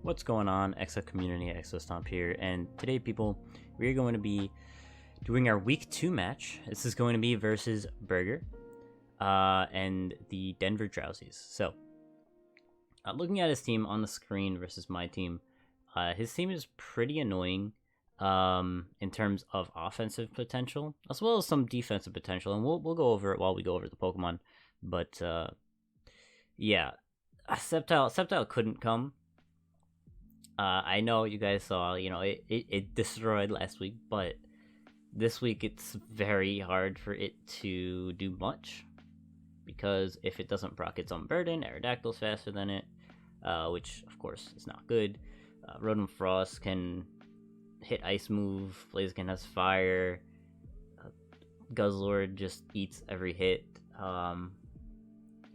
What's going on, Exo Community? Exostomp here, and today, people, we're going to be doing our Week 2 match. This is going to be versus Burger and the Denver Drowzees. So, looking at his team on the screen versus my team, his team is pretty annoying in terms of offensive potential, as well as some defensive potential, and we'll go over it while we go over the Pokemon. But, yeah, Sceptile couldn't come. I know you guys saw, it destroyed last week, but this week it's very hard for it to do much, because if it doesn't proc its own burden, Aerodactyl's faster than it, which of course is not good. Rotom Frost can hit Ice move, Blaziken has Fire, Guzzlord just eats every hit,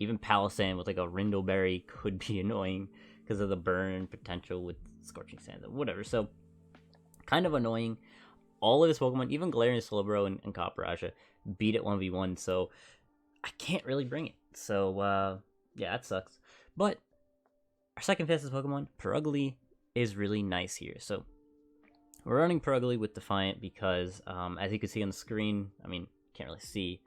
even Palossand with like a Rindleberry could be annoying because of the burn potential with Scorching Sands, whatever. So, kind of annoying. All of his Pokemon, even Galarian Slowbro and Copperajah, beat it 1v1, so I can't really bring it. So, yeah, that sucks. But our second fastest Pokemon, Purugly, is really nice here. So, we're running Purugly with Defiant because, as you can see on the screen, I mean, can't really see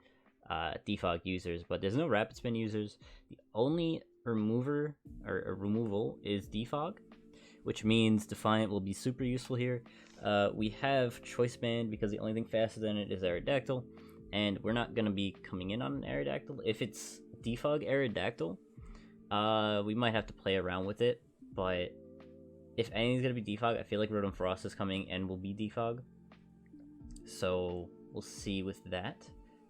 defog users, but there's no Rapid Spin users. The only removal is defog, which means Defiant will be super useful here. We have Choice Band because the only thing faster than it is Aerodactyl, and we're not going to be coming in on an Aerodactyl. If it's defog Aerodactyl, we might have to play around with it, but if anything's going to be defog, I feel like Rotom Frost is coming and will be defog, so we'll see with that.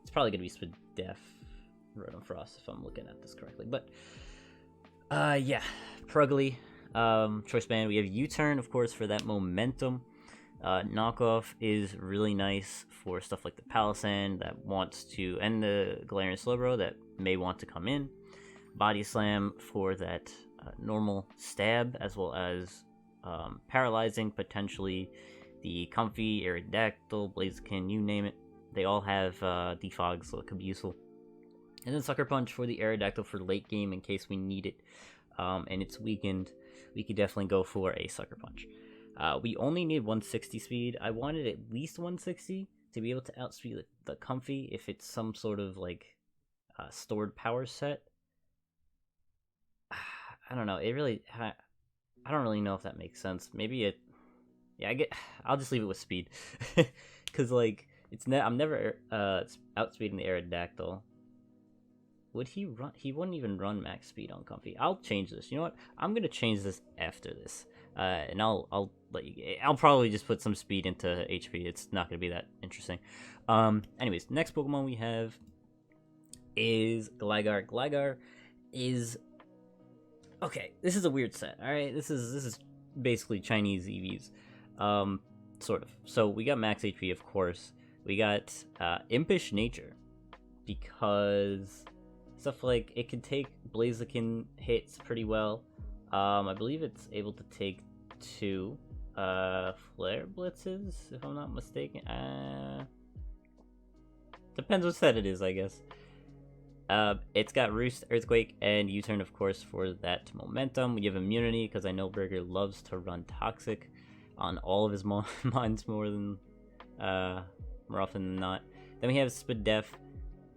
It's probably going to be Spadef Rotom Frost if I'm looking at this correctly, but yeah, Purugly, Choice Band. We have U-Turn, of course, for that momentum. Knockoff is really nice for stuff like the Palossand that wants to, and the Galarian Slowbro that may want to come in. Body Slam for that normal stab, as well as paralyzing, potentially the Comfy, Aerodactyl, Blaziken, you name it. They all have defog, so it could be useful. And then Sucker Punch for the Aerodactyl for late game in case we need it. And it's weakened. We could definitely go for a Sucker Punch. We only need 160 speed. I wanted at least 160 to be able to outspeed the Comfy if it's some sort of like stored power set. I don't know. I don't really know if that makes sense. Maybe it. Yeah, I'll just leave it with speed, because like I'm never outspeeding the Aerodactyl. Would he run? He wouldn't even run max speed on Comfy. I'll change this. You know what? I'm gonna change this after this, and I'll let you. I'll probably just put some speed into HP. It's not gonna be that interesting. Anyways, next Pokemon we have is Gligar. Gligar is okay. This is a weird set. All right, this is basically Chinese EVs, sort of. So we got max HP, of course. We got Impish Nature because stuff like it can take Blaziken hits pretty well. I believe it's able to take 2 Flare Blitzes, if I'm not mistaken. Depends what set it is, I guess. It's got Roost, Earthquake, and U-Turn, of course, for that momentum. We have Immunity, because I know Burger loves to run Toxic on all of his mons more often than not. Then we have Spadef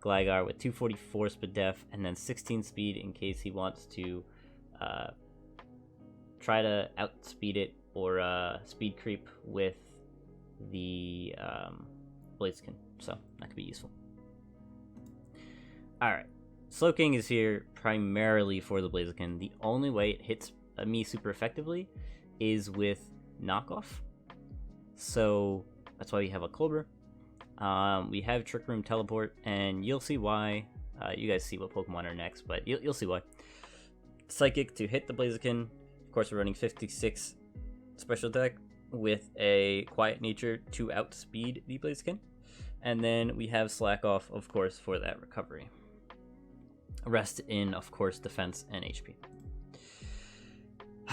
Gligar with 244 Spadef and then 16 speed in case he wants to try to outspeed it or speed creep with the Blaziken. So that could be useful. Alright, Slowking is here primarily for the Blaziken. The only way it hits me super effectively is with Knockoff. So that's why we have a Cobra. We have Trick Room, Teleport, and you'll see why. You guys see what Pokemon are next, but you'll see why. Psychic to hit the Blaziken. Of course, we're running 56 special attack with a Quiet Nature to outspeed the Blaziken. And then we have Slack Off, of course, for that recovery. Rest in, of course, defense and HP.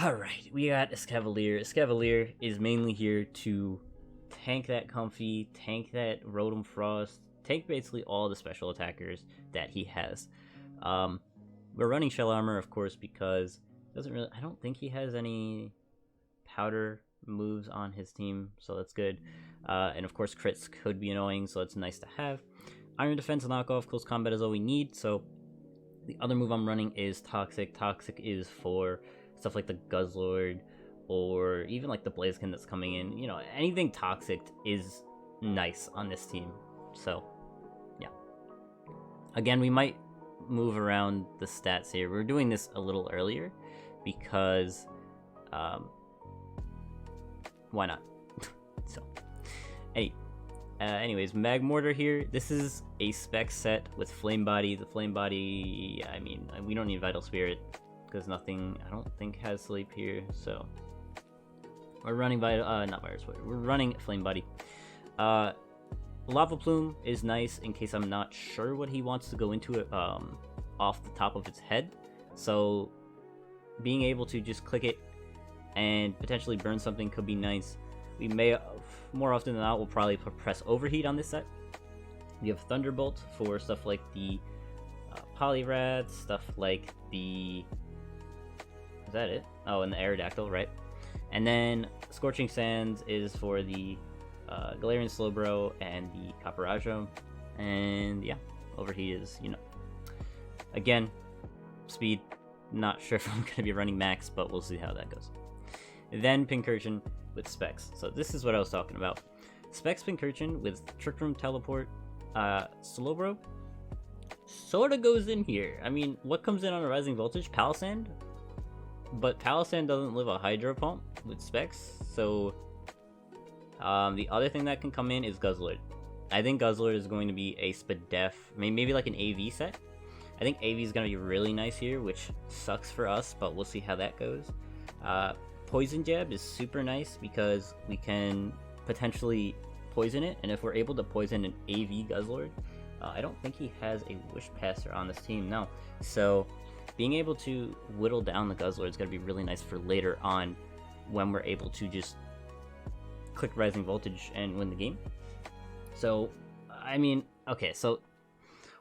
Alright, we got Escavalier. Escavalier is mainly here to tank that Comfy, tank that Rotom Frost, tank basically all the special attackers that he has. We're running Shell Armor, of course, because I don't think he has any powder moves on his team, so that's good. And of course, crits could be annoying, so it's nice to have. Iron Defense knockoff, close combat is all we need, so the other move I'm running is Toxic. Toxic is for stuff like the Guzzlord, or even like the Blaziken that's coming in. You know, anything Toxic is nice on this team, so yeah. Again, we might move around the stats here. We're doing this a little earlier because why not? So anyways, Magmortar here. This is a spec set with Flame Body. The Flame Body, I mean, we don't need Vital Spirit because nothing, I don't think, has Sleep here, so we're running not Vital Spirit, we're running Flame Body. Lava Plume is nice in case I'm not sure what he wants to go into it off the top of its head, so being able to just click it and potentially burn something could be nice. We may, more often than not, we'll probably press Overheat on this set. We have Thunderbolt for stuff like the Poliwrath, stuff like the... Is that it? Oh, and the Aerodactyl, right? And then Scorching Sands is for the Galarian Slowbro and the Caparajos. And yeah, Overheat is, you know. Again, speed, not sure if I'm going to be running max, but we'll see how that goes. Then Pincurchin with Specs. So this is what I was talking about. Specs Pincurchin with Trick Room Teleport, Slowbro sort of goes in here. I mean, what comes in on a Rising Voltage? Palisand? But Palisand doesn't live a Hydro Pump with Specs, so the other thing that can come in is Guzzlord. I think Guzzlord is going to be a Spadef, maybe like an AV set. I think AV is going to be really nice here, which sucks for us, but we'll see how that goes. Poison Jab is super nice because we can potentially poison it, and if we're able to poison an AV Guzzlord, I don't think he has a Wish Passer on this team, no. So being able to whittle down the Guzzlord is going to be really nice for later on when we're able to just click Rising Voltage and win the game. So, I mean, okay, so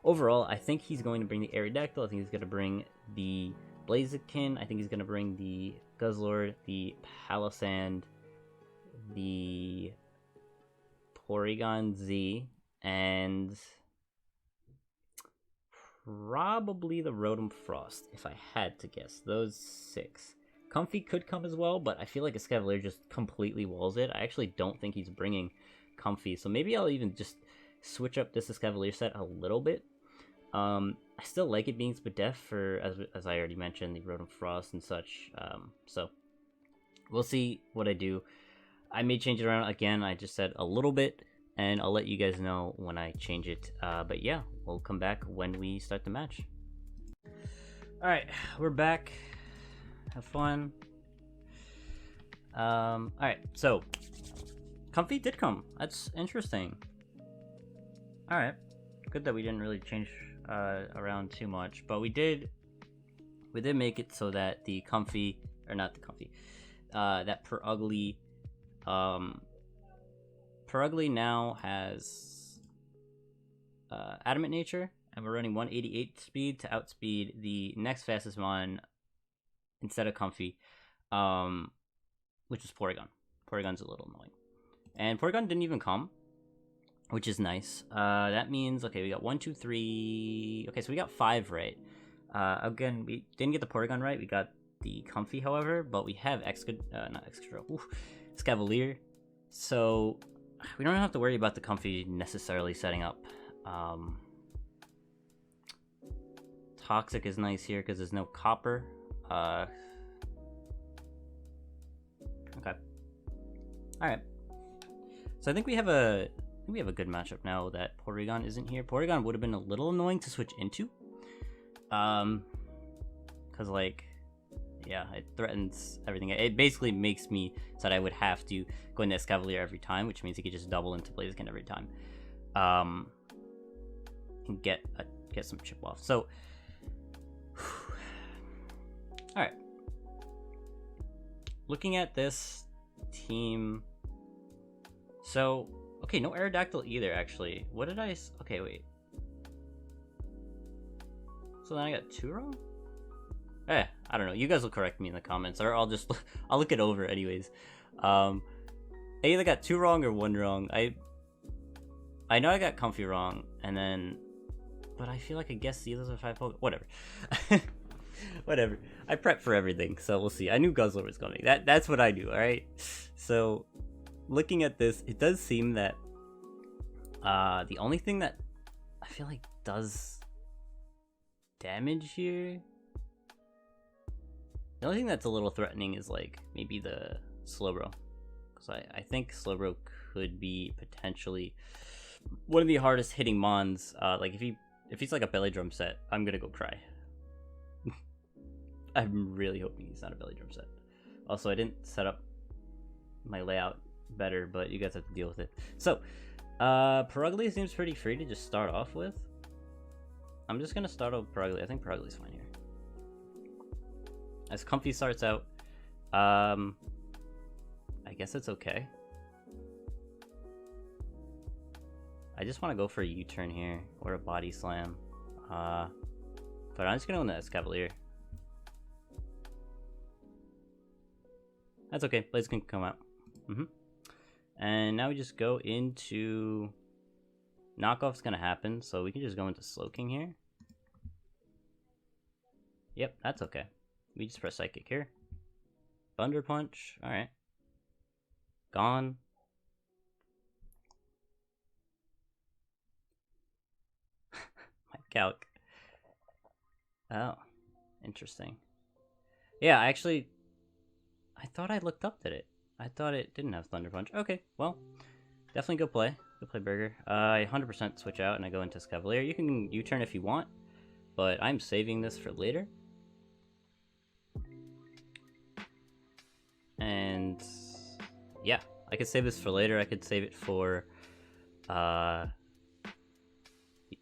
overall, I think he's going to bring the Aerodactyl, I think he's going to bring the Blaziken, I think he's going to bring the Guzzlord, the Palisand, the Porygon Z, and probably the Rotom Frost, if I had to guess. Those 6. Comfey could come as well, but I feel like Escavalier just completely walls it. I actually don't think he's bringing Comfey, so maybe I'll even just switch up this Escavalier set a little bit. I still like it being Spadef for, as I already mentioned, the Rotom Frost and such, so we'll see what I do. I may change it around again, I just said a little bit, and I'll let you guys know when I change it, but yeah, we'll come back when we start the match. Alright, we're back. Have fun. Alright, so Comfey did come. That's interesting. Alright, good that we didn't really change around too much, but we did make it so that the Comfey, or not the Comfey, that Purugly now has Adamant Nature, and we're running 188 speed to outspeed the next fastest one instead of Comfey, which is Porygon. Porygon's a little annoying. And Porygon didn't even come, which is nice. That means, okay, we got 1, 2, 3... Okay, so we got 5 right. Again, we didn't get the Porygon right. We got the Comfey, however, but we have Escavalier. So we don't have to worry about the Comfey necessarily setting up. Toxic is nice here because there's no Copper. Okay. Alright. So I think we have a good matchup now that Porygon isn't here. Porygon would have been a little annoying to switch into. Cause like, yeah, it threatens everything. It basically makes me so that I would have to go into Escavalier every time, which means he could just double into Blaziken every time. And get some chip off. So, all right. Looking at this team, so okay, no Aerodactyl either. Actually, what did I? Okay, wait. So then I got 2 wrong. I don't know. You guys will correct me in the comments, or I'll just I'll look it over anyways. I either got 2 wrong or 1 wrong. I know I got Comfy wrong, and then, but I feel like I guessed the others are 5 Pokemon. Whatever. Whatever. I prepped for everything, so we'll see. I knew Guzzler was coming. That's what I knew, alright? So, looking at this, it does seem that the only thing that I feel like does damage here, the only thing that's a little threatening is like maybe the Slowbro, because I think Slowbro could be potentially one of the hardest hitting mons. Like if he's like a belly drum set, I'm gonna go cry. I'm really hoping he's not a belly drum set. Also, I didn't set up my layout better, but you guys have to deal with it. So, Perugly seems pretty free to just start off with. I'm just gonna start off Perugly. I think Perugly's fine here. As Comfy starts out, I guess it's okay. I just want to go for a U-turn here, or a body slam. But I'm just gonna go in the Escavalier. That's okay, Blaze can come out. And now we just go into... Knockoff's gonna happen, so we can just go into Slowking here. Yep, that's okay. We just press Psychic here. Thunder Punch, alright. Gone. My calc. Oh, interesting. Yeah, actually, I thought I looked up at it. I thought it didn't have Thunder Punch. Okay, well, definitely go play. Go play Burger. I 100% switch out and I go into Cavalier. You can U-turn if you want, but I'm saving this for later. And yeah, I could save this for later. I could save it for the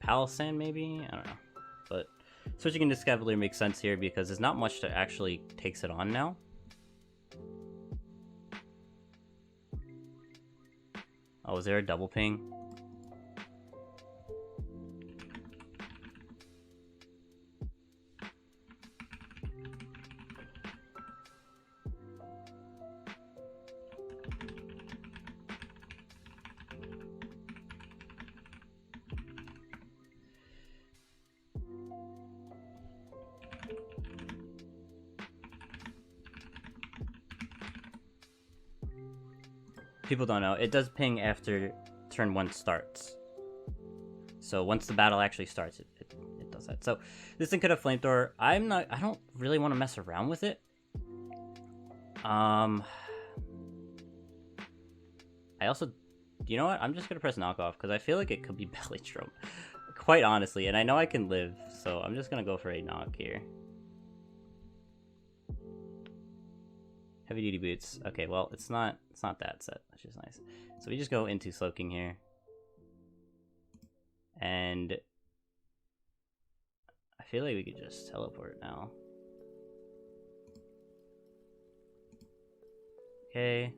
Palisand maybe? I don't know. But switching into Cavalier makes sense here because there's not much that actually takes it on now. Oh, is there a double ping? People don't know. It does ping after turn 1 starts. So once the battle actually starts, it does that. So this thing could have Flamethrower. I don't really want to mess around with it. I also, you know what? I'm just gonna press Knockoff because I feel like it could be Belly Drum. Quite honestly, and I know I can live, so I'm just gonna go for a knock here. Heavy duty boots. Okay, well, it's not that set, which is nice. So we just go into Slowking here. And I feel like we could just teleport now. Okay.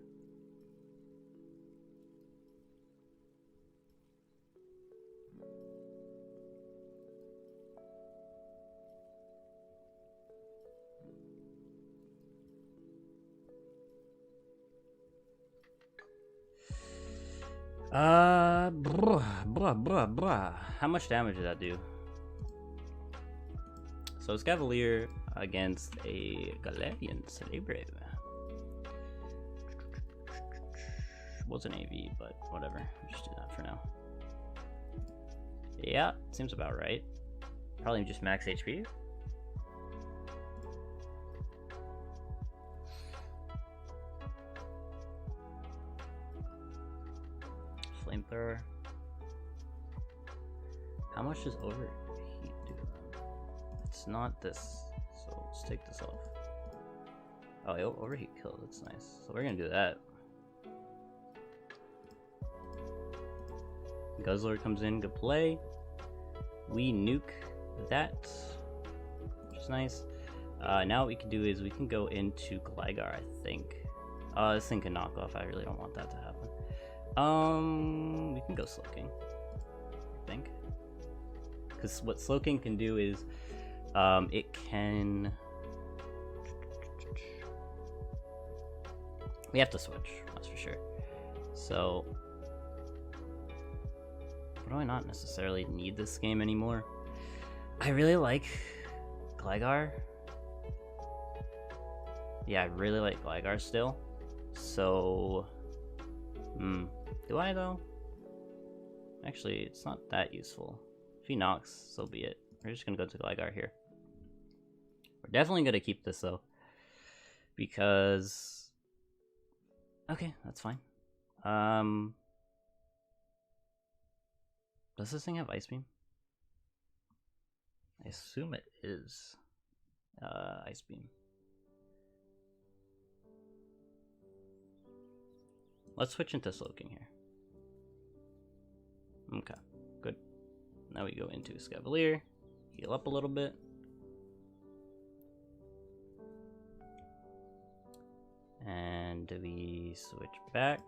How much damage did that do? So it's Cavalier against a Galarian Celebrate. Was an AV, but whatever. Just do that for now. Yeah, seems about right. Probably just max HP. Flamethrower. How much does overheat do? It's not this, so let's take this off. Oh, overheat kill. That's nice. So we're gonna do that. Guzzler comes in. Good play. We nuke that, which is nice. Now what we can do is we can go into Gligar. I think. This thing can knock off. I really don't want that to happen. We can go Slowking, I think. Because what Slowking can do is, it can We have to switch, that's for sure. So, what do I not necessarily need this game anymore? I really like Gligar. Yeah, I really like Gligar still. So, do I though? Actually, it's not that useful. If he knocks, so be it. We're just gonna go to Gligar here. We're definitely gonna keep this though, because okay, that's fine. Does this thing have Ice Beam? I assume it is. Ice Beam. Let's switch into Slowking here. Okay, good. Now we go into Escavalier, heal up a little bit. And we switch back.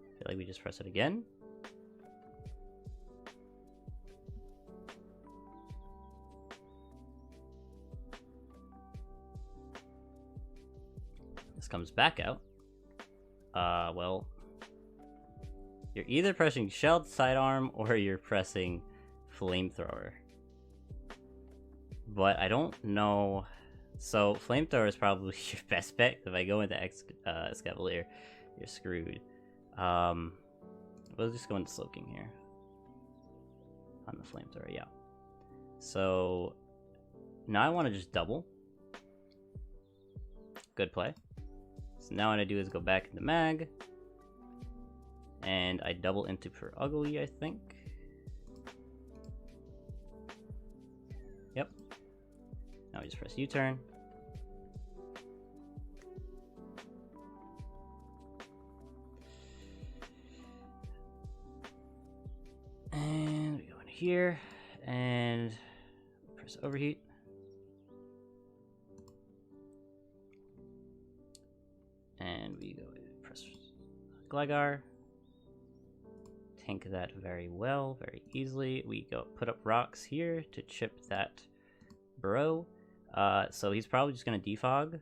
I feel like we just press it again. This comes back out. Well, you're either pressing Shelled Sidearm or you're pressing Flamethrower. But I don't know. So Flamethrower is probably your best bet. If I go into Escavalier, you're screwed. We'll just go into Slowking here. On the Flamethrower, yeah. So now I want to just double. Good play. So now what I do is go back into Mag. And I double into Per Ugly, I think. Yep. Now we just press U-turn. And we go in here and press Overheat. And we go press Gligar. Tank that very well, very easily. We go put up rocks here to chip that Burrow. So he's probably just gonna defog,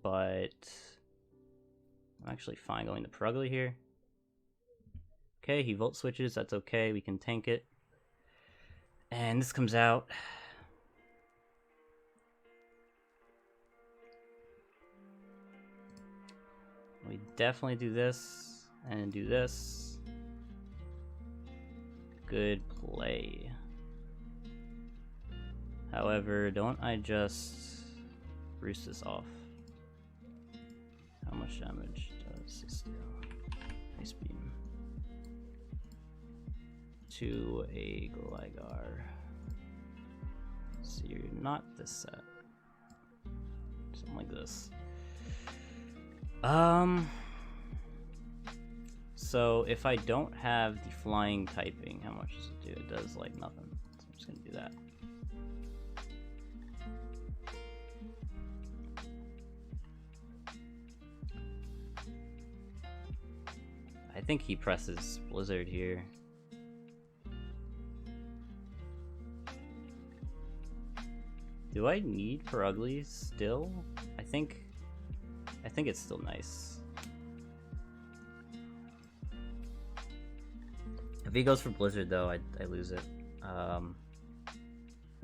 but I'm actually fine going to Perugly here. Okay, he Volt switches, that's okay, we can tank it. And this comes out. We definitely do this, and do this. Good play. However, don't I just roost this off? How much damage does this do? Ice Beam. To a Gligar. So you're not this set. Something like this. So if I don't have the flying typing, how much does it do? It does like nothing. So I'm just gonna do that. I think he presses Blizzard here. Do I need Perugly still? I think it's still nice. If he goes for Blizzard though, I lose it. I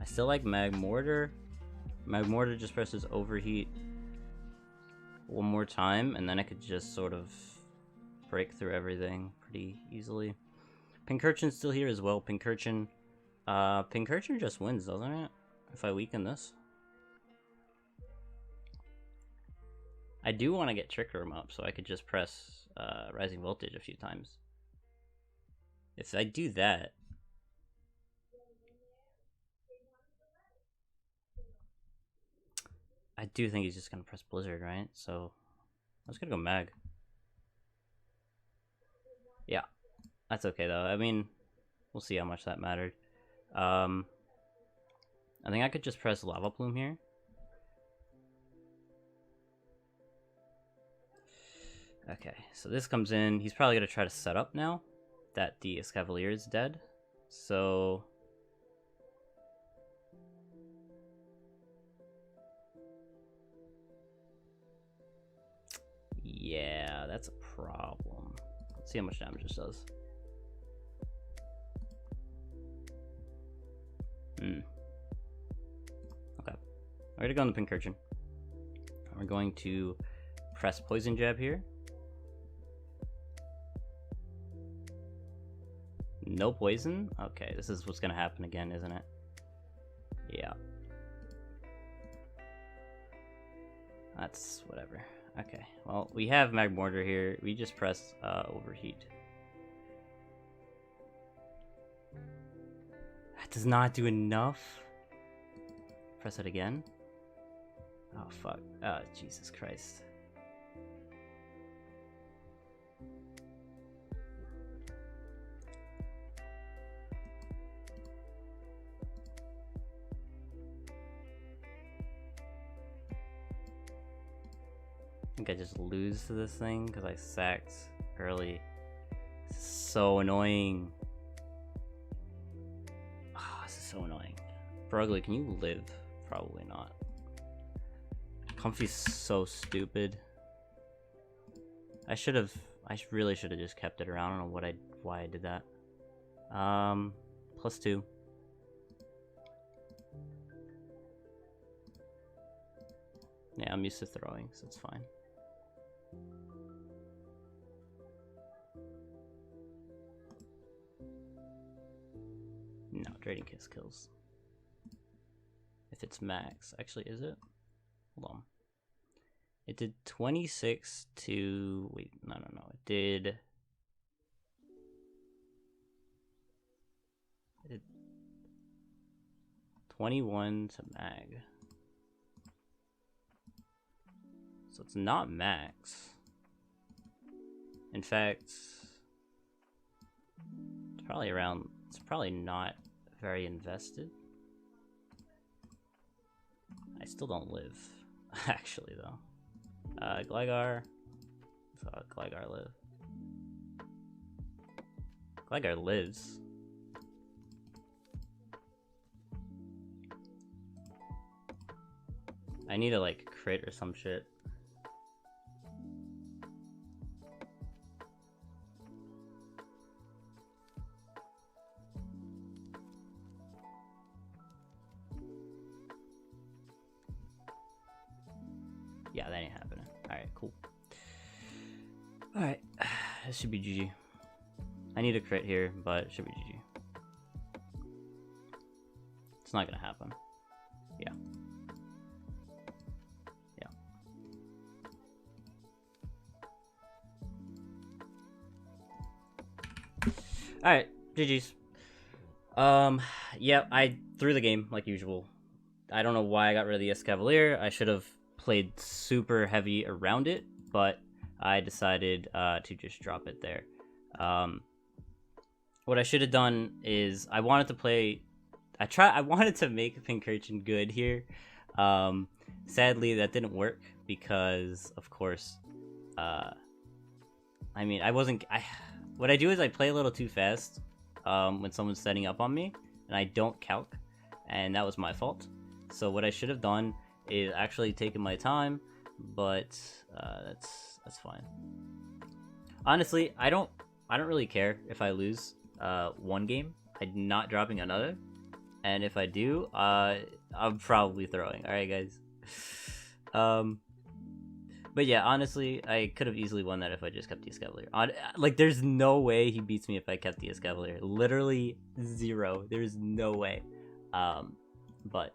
still like Magmortar. Magmortar just presses Overheat one more time, and then I could just sort of break through everything pretty easily. Pincurchin's still here as well. Pincurchin just wins, doesn't it? If I weaken this. I do want to get Trick Room up, so I could just press Rising Voltage a few times. If I do that... I do think he's just going to press Blizzard, right? So, I was going to go Mag. Yeah, that's okay though. I mean, we'll see how much that mattered. I think I could just press Lava Plume here. Okay, so this comes in. He's probably going to try to set up now that the Escavalier is dead. So... yeah, that's a problem. Let's see how much damage this does. Okay. We're going to go on the Pincurchin. We're going to press Poison Jab here. No poison? Okay, this is what's going to happen again, isn't it? Yeah. That's whatever. Okay, well, we have Magmortar here. We just press Overheat. That does not do enough. Press it again. Oh, fuck. Oh, Jesus Christ. I think I just lose to this thing because I sacked early. This is so annoying. Oh, this is so annoying. Brugly, can you live? Probably not. Comfy's so stupid. I really should have just kept it around. I don't know why I did that. +2. Yeah, I'm used to throwing, so it's fine. No, Trading Kiss kills. If it's max. Actually, is it? Hold on. It did 26 to... wait, no. It did 21 to mag. So it's not max. In fact, it's probably around... it's probably not very invested. I still don't live, actually, though. Gligar. So Gligar live. Gligar lives. I need to, like, crit or some shit. Yeah, that ain't happening. Alright, cool. Alright, this should be GG. I need a crit here, but it should be GG. It's not gonna happen. Yeah. Yeah. Alright, GG's. Yeah, I threw the game like usual. I don't know why I got rid of the Escavalier. I should have played super heavy around it, but I decided to just drop it there. What I should have done is I wanted to play... I wanted to make Pincurchin good here. Sadly, that didn't work because, of course, I mean, what I do is I play a little too fast when someone's setting up on me, and I don't calc, and that was my fault. So what I should have done is actually taken my time, but that's fine. Honestly, I don't really care if I lose one game. I'm not dropping another, and if I do, I'm probably throwing. All right, guys. But yeah, honestly, I could have easily won that if I just kept the Escavalier. Like, there's no way he beats me if I kept the Escavalier. Literally zero. There's no way. But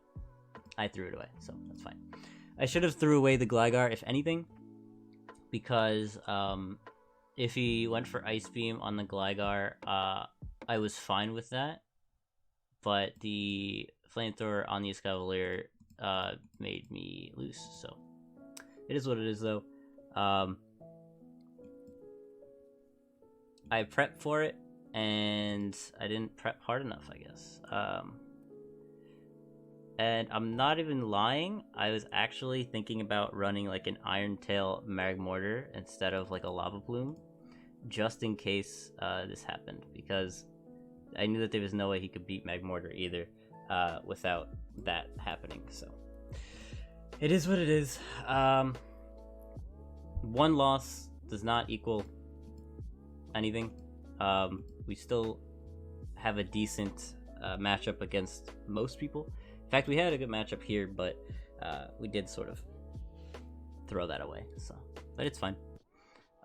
I threw it away, so that's fine. I should have threw away the Gligar, if anything, because if he went for Ice Beam on the Gligar, I was fine with that. But the Flamethrower on the Escavalier made me lose, so it is what it is, though. I prepped for it, and I didn't prep hard enough, I guess. And I'm not even lying, I was actually thinking about running like an Iron Tail Magmortar instead of like a Lava Plume, just in case this happened, because I knew that there was no way he could beat Magmortar either without that happening. So it is what it is. One loss does not equal anything. We still have a decent matchup against most people. In fact, we had a good matchup here, but we did sort of throw that away. So, but it's fine.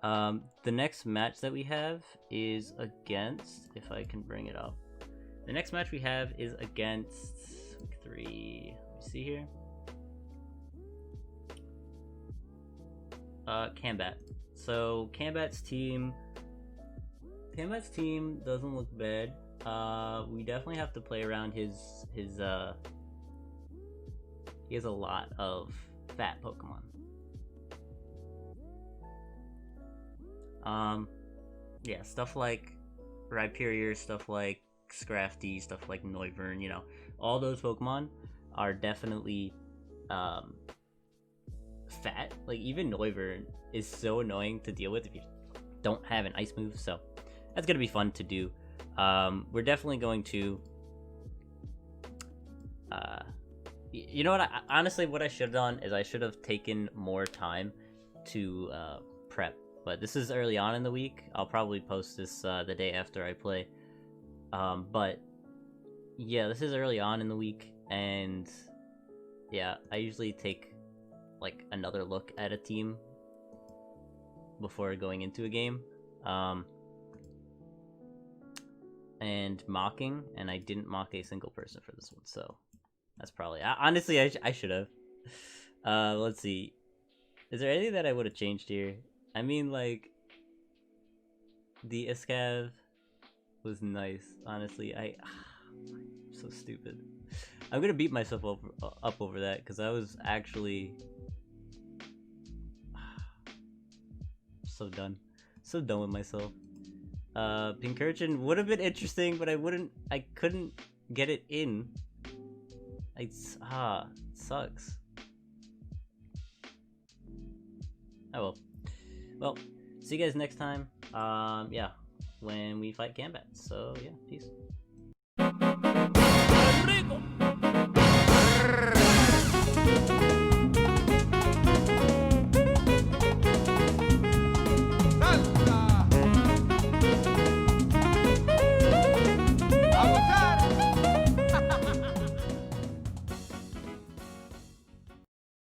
The next match that we have is against, if I can bring it up. The next match we have is against week 3. Let me see here. Cambat. So Cambat's team doesn't look bad. We definitely have to play around his he has a lot of fat Pokemon. Yeah, stuff like Rhyperior, stuff like Scrafty, stuff like Noivern, you know, all those Pokemon are definitely fat. Like, even Noivern is so annoying to deal with if you don't have an ice move, so that's gonna be fun to do. We're definitely going to you know what, honestly what I should have done is I should have taken more time to prep, but this is early on in the week. I'll probably post this the day after I play, but yeah, this is early on in the week, and yeah, I usually take like another look at a team before going into a game, and mocking, and I didn't mock a single person for this one, so that's probably, honestly, I should have. Let's see, is there anything that I would have changed here? I mean, like, the Escav was nice, honestly. I'm so stupid. I'm gonna beat myself up over that, because I was actually so done with myself. Pincurchin would have been interesting, but I couldn't get it in. It sucks. Oh well, see you guys next time. Yeah, when we fight Cambat. So yeah, peace.